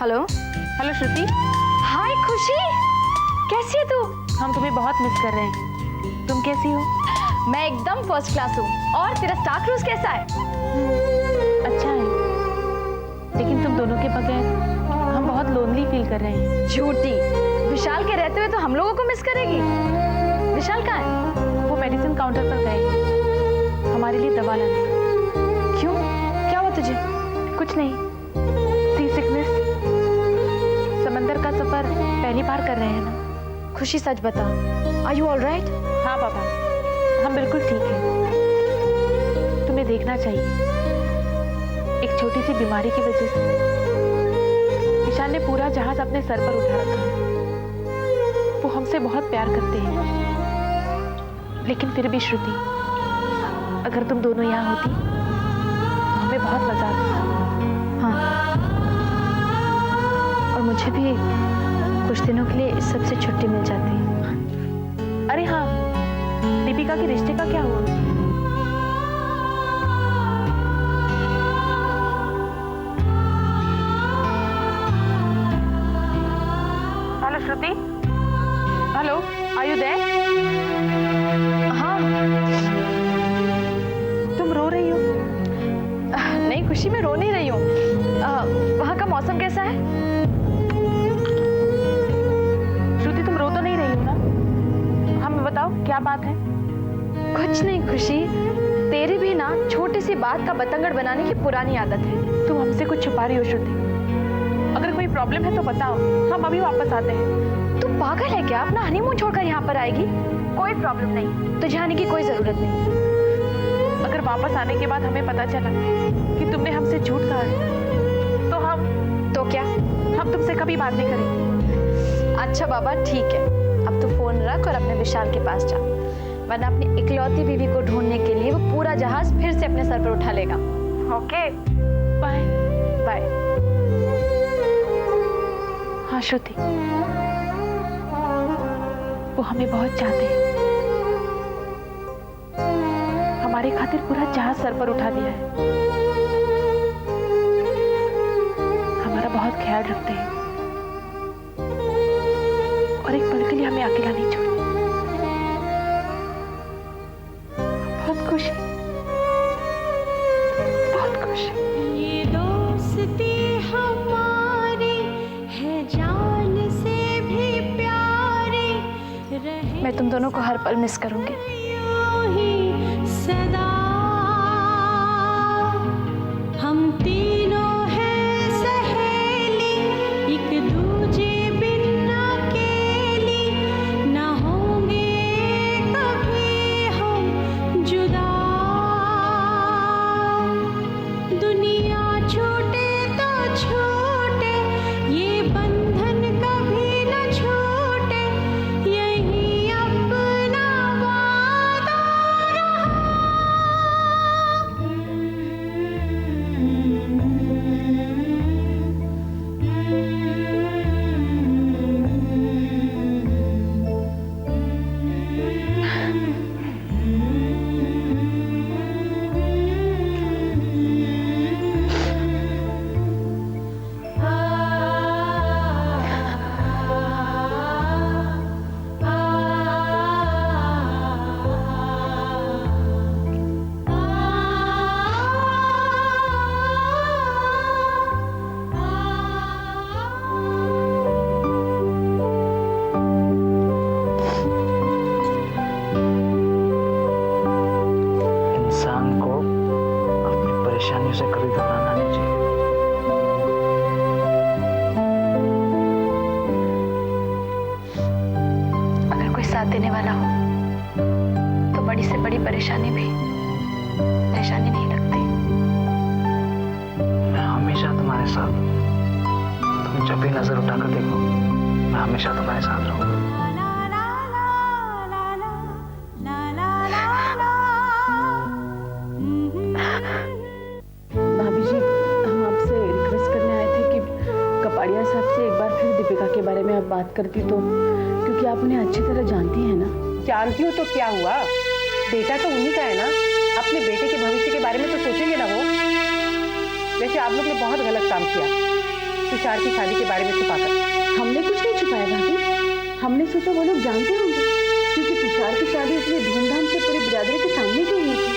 Hello. Hello श्रुति। हाय खुशी, कैसी है तू? हम तुम्हें बहुत मिस कर रहे हैं। तुम कैसी हो? मैं एकदम फर्स्ट क्लास हूँ। और तेरा स्टार क्रूज कैसा है? अच्छा है, लेकिन तुम दोनों के बगैर हम बहुत लोनली फील कर रहे हैं। झूठी, विशाल के रहते हुए तो हम लोगों को मिस करेगी। विशाल कहाँ है? वो मेडिसिन काउंटर पर गए हैं हमारे लिए दवा लाने। क्यों, क्या हुआ तुझे? कुछ नहीं, सी सिकनेस। समंदर का सफर पहली बार कर रहे हैं ना। खुशी सच बता, आर यू ऑल राइट? हाँ पापा, हम बिल्कुल ठीक हैं। तुम्हें देखना चाहिए, एक छोटी सी बीमारी की वजह से विशाल ने पूरा जहाज अपने सर पर उठा रखा है। वो हमसे बहुत प्यार करते हैं, लेकिन फिर भी श्रुति, अगर तुम दोनों यहाँ होती तो हमें बहुत मजा आता। हाँ, और मुझे भी कुछ दिनों के लिए इस सब से छुट्टी मिल जाती। अरे हाँ, दीपिका के रिश्ते का क्या हुआ? Hello Shruti, hello, are you there? हाँ। तुम रो रही हो? नहीं खुशी, मैं रो नहीं रही हूँ। वहाँ का मौसम कैसा है? श्रुति, तुम रो तो नहीं रही हो ना? हमें बताओ, क्या बात है? कुछ नहीं खुशी, तेरी भी ना छोटी सी बात का बतंगड़ बनाने की पुरानी आदत है। तुम हमसे कुछ छुपा रही हो श्रुति। अगर कोई प्रॉब्लम है तो बताओ, हम अभी वापस आते हैं। तू पागल है क्या? अपना हनीमून छोड़कर यहाँ पर आएगी? कोई प्रॉब्लम नहीं, तुझे आने की कोई जरूरत नहीं। अगर वापस आने के बाद हमें पता चला कि तुमने हमसे झूठ कहा है, तो क्या? हम तुमसे कभी बात नहीं करेंगे। अच्छा बाबा ठीक है, अब तू फोन रख और अपने विशाल के पास जा, वरना अपनी इकलौती बीवी को ढूंढने के लिए वो पूरा जहाज फिर से अपने सर पर उठा लेगा। Okay, bye bye. हाँ श्रुति, वो हमें बहुत चाहते हैं। हमारे खातिर पूरा जहाज सर पर उठा दिया है। हमारा बहुत ख्याल रखते हैं और एक पल के लिए हमें अकेला नहीं छोड़ते। बहुत खुश है, बहुत खुश है। ये दोस्ती हमारी है जान से भी प्यारी रहे। मैं तुम दोनों को हर पल मिस करूंगी। यूं ही सदा हम तीनों हैं सहेली, एक दूजे बिन अकेली, ना होंगे कभी हम जुदा। दुनिया छूटे तो छूटे, ये बंधन कभी न छूटे, यही अपना वादा इंसान को अपनी परेशानियों से कभी घबराना नहीं चाहिए। अगर कोई साथ देने वाला हो तो बड़ी से बड़ी परेशानी भी परेशानी नहीं लगती। मैं हमेशा तुम्हारे साथ हूँ। तुम जब भी नजर उठाकर देखो, मैं हमेशा तुम्हारे साथ रहूंगा। भाभी जी, हम आपसे रिक्वेस्ट करने आए थे कि कपाड़िया साहब से एक बार फिर दीपिका के बारे में आप बात करती तो, क्योंकि आप उन्हें अच्छी तरह जानती हैं ना। जानती हूँ तो क्या हुआ, बेटा तो उन्हीं का है ना। अपने बेटे के भविष्य के बारे में तो सोचेंगे ना वो। वैसे आप लोग ने बहुत गलत काम किया। तुषार की शादी के बारे में छुपाकर? हमने कुछ नहीं छुपाया भाभी। हमने सोचा वो लोग जानते होंगे, क्योंकि तुषार की शादी इतनी धूमधाम से पूरी बिरादरी के सामने की हुई थी।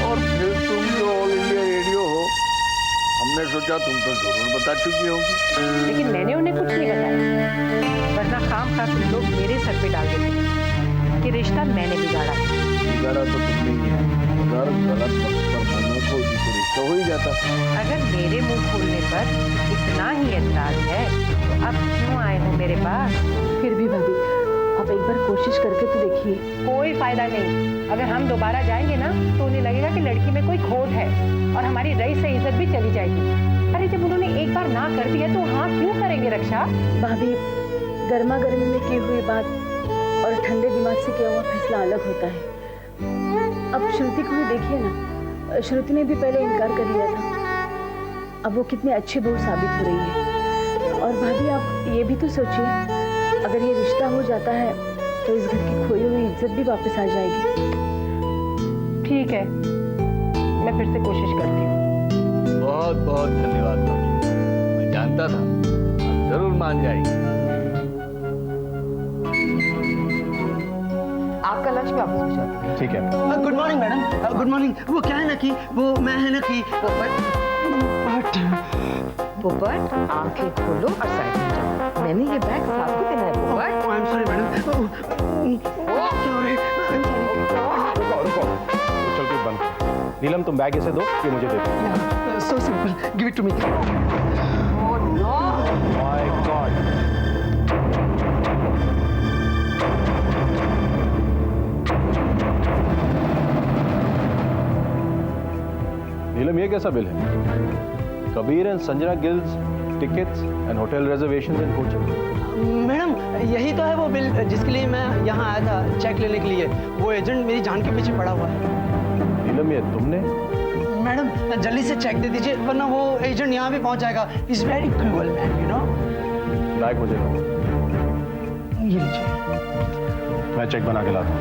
और फिर तुम जो ऑल इंडिया रेडियो हो, हमने सोचा तुम तो जरूर बता चुकी होगी। लेकिन मैंने उन्हें कुछ नहीं बताया, वरना काम का तुम लोग मेरे सर पे डाल देते कि रिश्ता मैंने बिगाड़ा। बिगाड़ा तो तुमने ही है, अगर गलत वक्त पर मुंह खोल दी तो रिश्ता हो ही जाता। अगर मेरे मुंह खोलने पर इतना ही एतराज है तो अब क्यों आए हो मेरे पास? फिर भी भाभी, आप एक बार कोशिश करके तो देखिए। कोई फायदा नहीं। अगर हम दोबारा जाएंगे ना तो उन्हें लगेगा कि लड़की में कोई खोट है और हमारी रईस से इज्जत भी चली जाएगी। अरे जब उन्होंने एक बार ना कर दिया तो हाँ क्यों करेंगे रक्षा? भाभी, गर्मा गर्मी में की हुई बात और ठंडे दिमाग से किया हुआ फैसला अलग होता है। अब श्रुति को भी देखिए ना, श्रुति ने भी पहले इनकार कर लिया था, अब वो कितनी अच्छी बहू साबित हो रही है। और भाभी, आप ये भी तो सोचिए, अगर ये रिश्ता हो जाता है तो इस घर की खोई हुई इज्जत भी वापस आ जाएगी। ठीक है, मैं फिर से कोशिश करती हूँ। बहुत बहुत धन्यवाद मम्मी, मैं जानता था आप जरूर मान जाएगी। आपका लंच में वापस भिजवा दूंगी। ठीक है। Good morning madam, good morning. वो क्या है ना कि वो मैं है ना कि पोपट, आंखें खोलो और साइड में जाओ। मैंने ये बैग साफ को देना है पोपट। I am sorry madam. रुको, चल के बंद कर। नीलम, तुम बैग इसे दो, ये मुझे दे दो। So simple, give it to me. Oh no, my god. Neelam, ये कैसा बिल है? कबीर एंड संजना गिल्स tickets and hotel reservations and coaching. Madam, यही तो है वो बिल जिसके लिए मैं यहाँ आया था चेक लेने के लिए। वो एजेंट मेरी जान के पीछे पड़ा हुआ है। नीलम, ये तुमने? मैडम, जल्दी से चेक दे दीजिए वरना वो एजेंट यहाँ भी पहुँच जाएगा। Is very cruel man, you know. Bag मुझे दो, ये लीजिए। मैं चेक बना के लाता हूँ।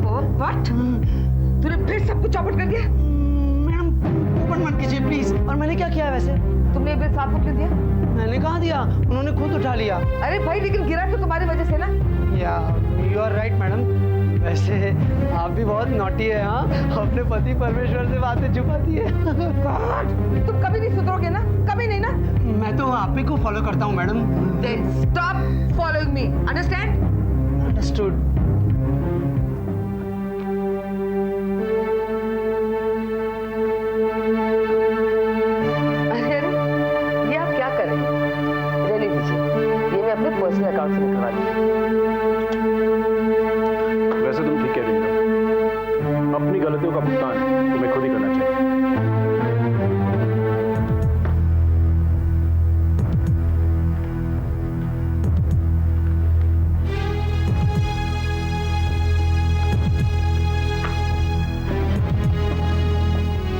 पोपट, तूने फिर सब कुछ चौपट कर दिया। मैडम, ओपन मत कीजिए प्लीज। और मैंने क्या किया वैसे? तुमने ये बिल साहब को क्यों दिया? मैंने कहाँ दिया, उन्होंने खुद उठा लिया। अरे भाई, लेकिन गिरा तो तुम्हारी वजह से ना। या यू आर राइट मैडम। वैसे आप भी बहुत नॉटी है। हाँ, अपने पति परमेश्वर से बातें छुपाती है। गॉड, तुम कभी नहीं सुधरोगे ना, कभी नहीं ना। मैं तो आप ही को फॉलो करता हूँ madam. Then stop following me. Understand? Understood. अरे ये आप क्या कर रहे हैं? रहने दीजिए, ये मैं अपने पर्सनल अकाउंट से निकलवा दूंगी। वैसे तुम ठीक कह रही हो, अपनी गलतियों का भुगतान तुम्हें खुद ही करना चाहिए।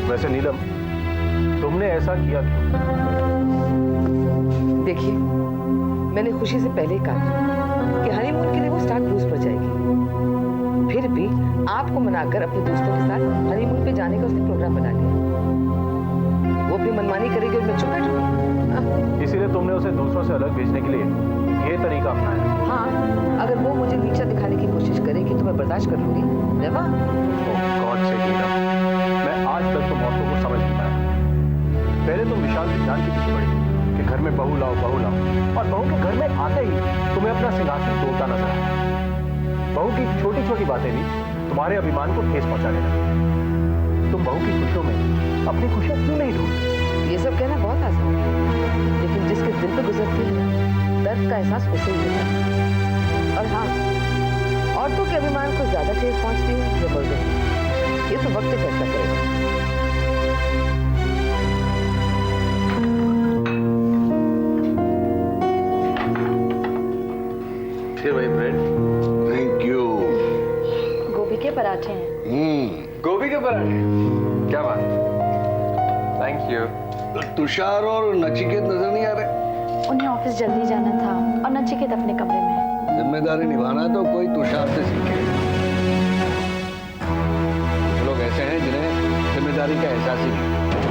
वैसे नीलम, तुमने ऐसा किया क्यों? देखिए, मैंने खुशी से पहले ही कहा था कि हनीमून के लिए वो स्टार क्रूज पर जाएगी। फिर भी आपको मनाकर अपने दोस्तों के साथ हनीमून पे जाने का उसने प्रोग्राम बना लिया। वो अपनी मनमानी करेगी और मैं चुप बैठूंगी। इसीलिए तुमने उसे दूसरों से अलग भेजने के लिए ये तरीका अपनाया। हाँ, अगर वो मुझे नीचा दिखाने की कोशिश करेगी तो मैं बर्दाश्त कर लूंगी। नेवर। गॉड से नीलम, मैं आज तक तुम औरतों को समझ नहीं पाया। पहले तुम विशाल की जान के पीछे पड़ी कि घर में बहू लाओ, बहू लाओ, और बहू के घर में आते ही तुम्हें अपना सिंहासन तोड़ता नजर आया। बहू की छोटी छोटी बातें भी तुम्हारे अभिमान को ठेस पहुंचाने लगी। तुम बहू की खुशियों में अपनी खुशियां क्यों नहीं ढूंढते? ये सब कहना बहुत आसान है, लेकिन जिसके दिल पे गुजरती है दर्द का एहसास उसे ही होता है। और हाँ, औरतों के अभिमान को ज्यादा ठेस पहुंचती है जबरदस्ती, ये तो वक्त ही फैसला करेगा। भाई ब्रेड। Thank you. गोभी के पराठे हैं। गोभी के पराठे, क्या बात। Thank you. तुषार और नचिकेत नजर नहीं आ रहे? उन्हें ऑफिस जल्दी जाना था और नचिकेत अपने कमरे में है। जिम्मेदारी निभाना है तो कोई तुषार से सीखे। कुछ लोग ऐसे हैं जिन्हें जिम्मेदारी का एहसास ही नहीं।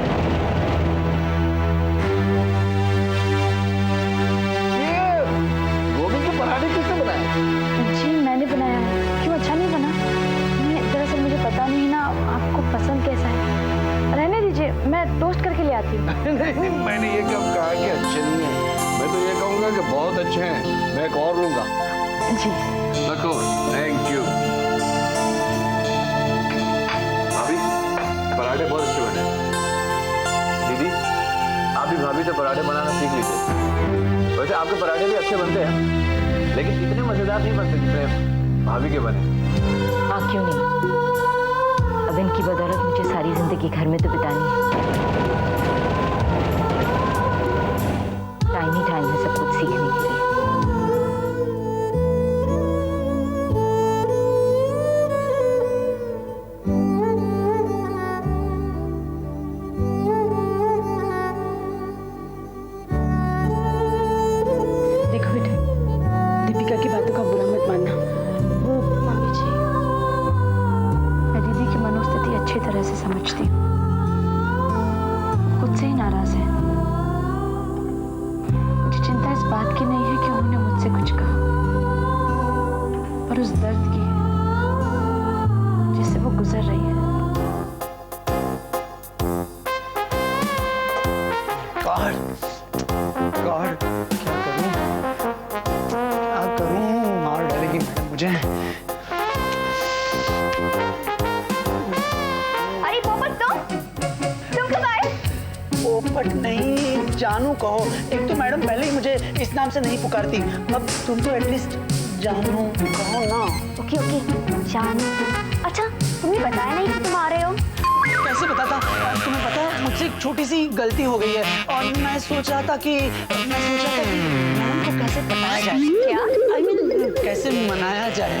नहीं, मैंने ये कब कहा कि अच्छे नहीं हैं। मैं तो ये कहूँगा कि बहुत अच्छे हैं। मैं एक और लूँगा। जी रखो। Thank you. भाभी पराठे बहुत अच्छे बने। दीदी आप भी भाभी से पराठे बनाना सीख लीजिए। वैसे आपके पराठे भी अच्छे बनते हैं, लेकिन इतने मजेदार नहीं बनते जितने भाभी के बने। हाँ क्यों नहीं, अब इनकी बदौलत मुझे सारी जिंदगी घर में तो बितानी है। टाइम ही टाइम है सब कुछ सीखने के लिए। देखो बेटे, दीपिका की बातों का बुरा मत मानना। वो मम्मी जी, मैं दीदी की मनोस्थिति अच्छी तरह से समझती हूँ। खुद से ही नाराज है। मुझे चिंता इस बात की नहीं है कि उन्होंने मुझसे कुछ कहा, पर उस दर्द की है जिससे वो गुजर रही है। गॉड क्या करूं, मार डालेगी मैडम मुझे। अरे पोपट, तुम कब आए? पोपट नहीं, जानू कहो। एक तो मैडम पहले ही मुझे इस नाम से नहीं पुकारती, अब तुम तो एटलीस्ट जानू कहो ना। ओके ओके, जानू। अच्छा, तुमने बताया नहीं कि तुम आ रहे हो? कैसे बताता? तुम्हें पता है मुझसे एक छोटी सी गलती हो गई है और मैं सोच रहा था कि मैडम को कैसे बताया जाए। क्या? I mean, कैसे मनाया जाए।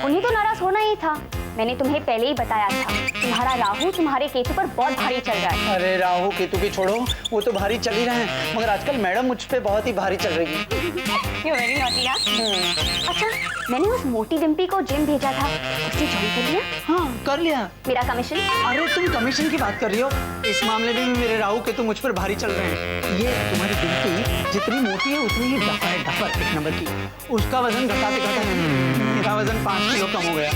उन्हें तो नाराज होना ही था। मैंने तुम्हें पहले ही बताया था, तुम्हारा राहु तुम्हारे केतु पर बहुत भारी चल रहा है। अरे राहु केतु की छोड़ो, वो तो भारी चल ही रहे हैं, मगर आजकल मैडम मुझ पे बहुत ही भारी चल रही है। You're very naughty, यार। अच्छा, मैंने उस मोटी डिम्पी को जिम भेजा था, उसने ज्वाइन कर लिया? हाँ कर लिया। मेरा कमीशन? अरे तुम कमीशन की बात कर रही हो, इस मामले में मेरे राहु केतु मुझ पर भारी चल रहे हैं। ये तुम्हारी डिम्पी जितनी मोटी है उतनी ही डफर है, डफर एक नंबर की। उसका वजन घटाते घटाते मेरा वजन 5 किलो कम हो गया।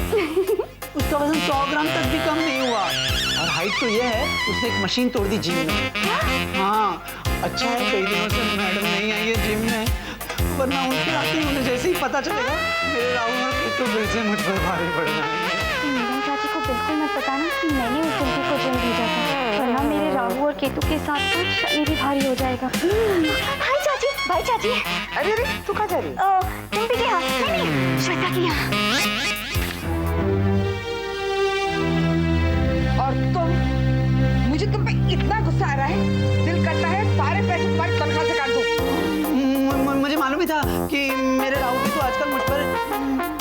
उसका वजन 100 ग्राम तक भी कम नहीं हुआ। और हाइट तो ये है, उसने एक मशीन तोड़ दी जिम में। हाँ अच्छा है कई दिनों से मैडम नहीं आई है जिम में, वरना उनके आते ही उन्हें जैसे ही पता चलेगा मेरे राहु और केतु फिर से मुझ पर भारी पड़ना है। मीरा चाची को बिल्कुल मत बताना कि मैंने उस डिम्पी को जिम भेजा था, वरना मेरे राहु और केतु के साथ तो शनि भी भारी हो जाएगा। भाई चाची। अरे अरे तू कहाँ जा रही है? डिम्पी के यहाँ नहीं, श्वेता के यहाँ। और तुम, मुझे तुम पे इतना गुस्सा आ रहा है, दिल करता है सारे पैसे तुम्हारी तनख्वाह से काट दूं। मुझे मालूम ही था कि मेरे राहु की तो आजकल मुझ पर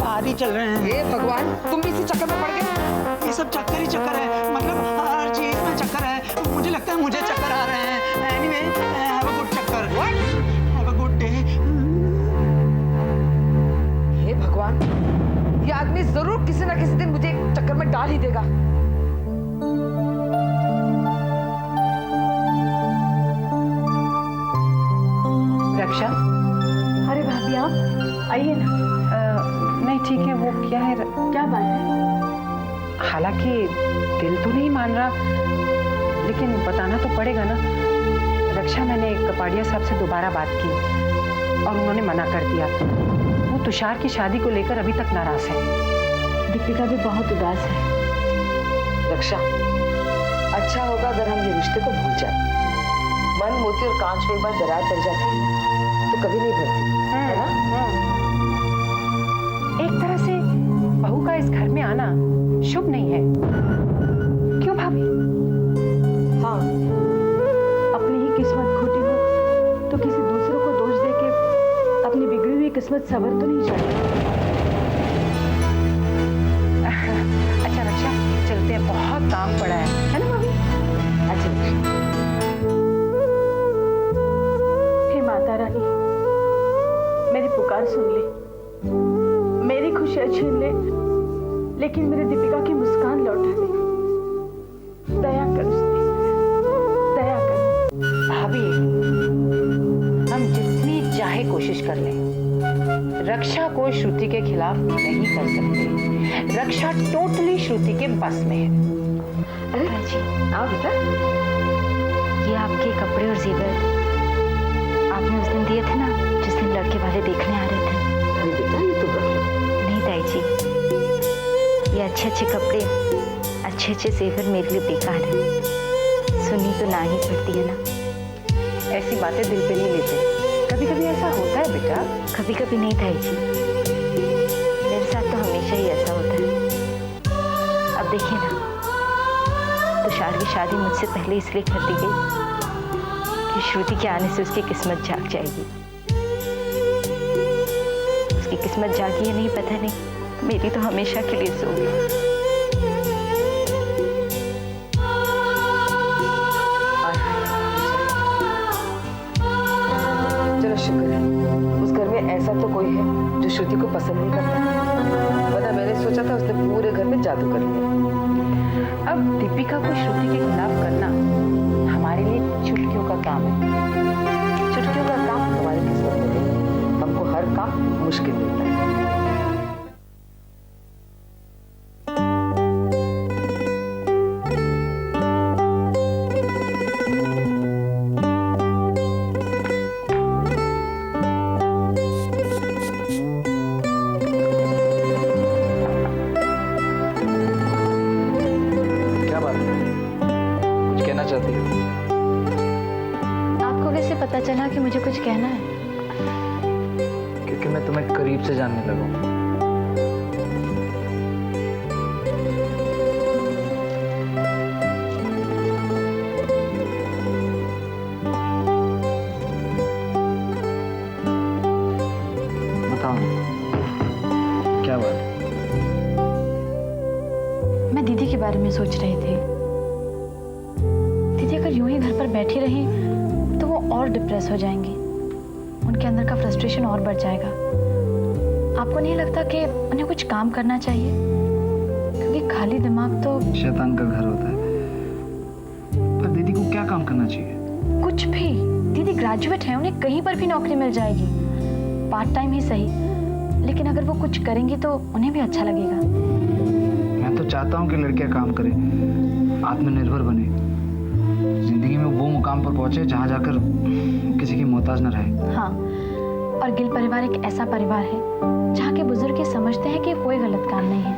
भारी चल रहे हैं। हे भगवान, तुम भी इसी चक्कर में पड़ गए। ये सब चक्कर ही चक्कर है, मतलब हर चीज में चक्कर है। मुझे लगता है मुझे चक्कर आ रहे हैं। एनीवे, हैव अ गुड चक्कर। Have a good day. हे भगवान, ये आदमी जरूर किसी ना किसी दिन मुझे एक चक्कर में डाल ही देगा। रक्षा, अरे भाभी आप आइए ना। नहीं ठीक है, वो क्या है, क्या बात है? हालांकि दिल तो नहीं मान रहा, लेकिन बताना तो पड़ेगा ना। रक्षा, मैंने कपाड़िया साहब से दोबारा बात की और उन्होंने मना कर दिया। वो तुषार की शादी को लेकर अभी तक नाराज है। दीपिका भी बहुत उदास है। रक्षा, अच्छा होगा अगर हम ये रिश्ते को भूल जाए। मन, मोती और कांच में एक बार दरार पड़ जाती है तो कभी नहीं भरती, है ना? एक तरह से बहू का इस घर में आना शुभ नहीं है, क्यों भाभी? हाँ, अपनी ही किस्मत खोटी हो तो किसी दूसरों को दोष देके अपनी बिगड़ी हुई किस्मत सवर तो नहीं जाती। अच्छा रक्षा, चलते हैं, बहुत काम पड़ा है ना भाभी? अच्छा, हे माता रानी, मेरी पुकार सुन ले, मेरी खुशियां छीन ले, लेकिन मेरी दीपिका की मुस्कान लौटा दे। दया कर उस पे, दया कर। भाभी, हम जितनी चाहे कोशिश कर लें, रक्षा को श्रुति के खिलाफ नहीं कर सकते। रक्षा टोटली श्रुति के बस में है। अरे जी, आओ बेटा। ये ये आपके कपड़े और जेवर आपने उस दिन दिए थे ना, जिस दिन लड़के वाले देखने आ रहे थे। अरे बेटा ये तो रख लो। नहीं ताई जी, ये अच्छे अच्छे कपड़े, अच्छे अच्छे जेवर मेरे लिए बेकार है। सुनी तो ना ही पड़ती है ना। ऐसी बातें दिल पे नहीं लेते, कभी कभी ऐसा होता है बेटा। कभी कभी नहीं ताई जी, मेरे साथ तो हमेशा ही ऐसा होता है। अब देखिए ना, तुषार की शादी मुझसे पहले इसलिए कर दी गई कि श्रुति के आने से उसकी किस्मत जाग जाएगी। उसकी किस्मत जागी या नहीं पता नहीं, मेरी तो हमेशा के लिए सो गई। चलो शुक्र है उस घर में ऐसा तो कोई है जो श्रुति को पसंद नहीं करता, वरना मैंने सोचा था उसने पूरे घर में जादू कर लिया। अब दीपिका को श्रुति के खिलाफ करना हमारे लिए चुटकियों का काम है। चुटकियों का काम हमारी किस्मत में नहीं, हमको हर काम मुश्किल मिलता है। क्या बात है, कुछ कहना चाहती हो? आपको कैसे पता चला कि मुझे कुछ कहना है? क्योंकि मैं तुम्हें करीब से जानने लगा हूं। बताओ क्या बात है? मैं दीदी के बारे में सोच रही थी। दीदी अगर यूं ही घर पर बैठी रही तो वो और डिप्रेस हो जाएंगी, उनके अंदर का फ्रस्ट्रेशन और बढ़ जाएगा। आपको नहीं लगता कि उन्हें कुछ काम करना चाहिए? क्योंकि खाली दिमाग तो शैतान का घर होता है। पर दीदी को क्या काम करना चाहिए? कुछ भी। दीदी ग्रेजुएट है, उन्हें कहीं पर भी नौकरी मिल जाएगी, पार्ट टाइम ही सही, लेकिन अगर वो कुछ करेंगी तो उन्हें भी अच्छा लगेगा। मैं तो चाहता हूँ कि लड़कियां काम करें, आत्मनिर्भर बने, जिंदगी में वो मुकाम पर पहुंचे जहां जाकर किसी की मोहताज न रहे। हाँ, और गिल परिवार एक ऐसा परिवार है जहाँ के बुजुर्ग ये समझते हैं कि कोई गलत काम नहीं है।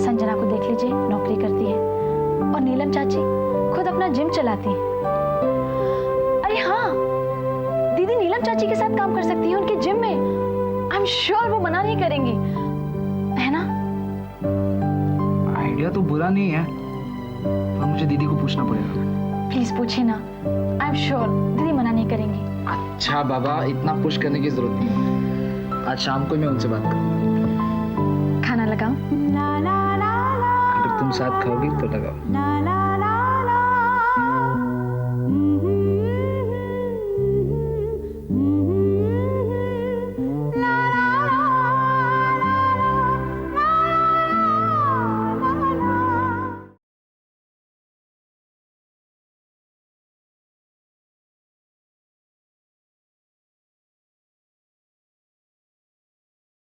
संजना को देख लीजिए, नौकरी करती है, और नीलम चाची खुद अपना जिम चलाती है। अरे हाँ, दीदी नीलम चाची के साथ काम कर सकती है उनके जिम में। आई एम श्योर वो मना नहीं करेंगी, है ना? आइडिया तो बुरा नहीं है, पर मुझे दीदी को पूछना पड़ेगा। प्लीज पूछिए ना, आई एम श्योर दीदी मना नहीं करेंगी। अच्छा बाबा, इतना पुश करने की जरूरत नहीं है। आज शाम को मैं उनसे बात करूंगा। खाना लगाऊं? अगर तुम साथ खाओगी तो लगाओ।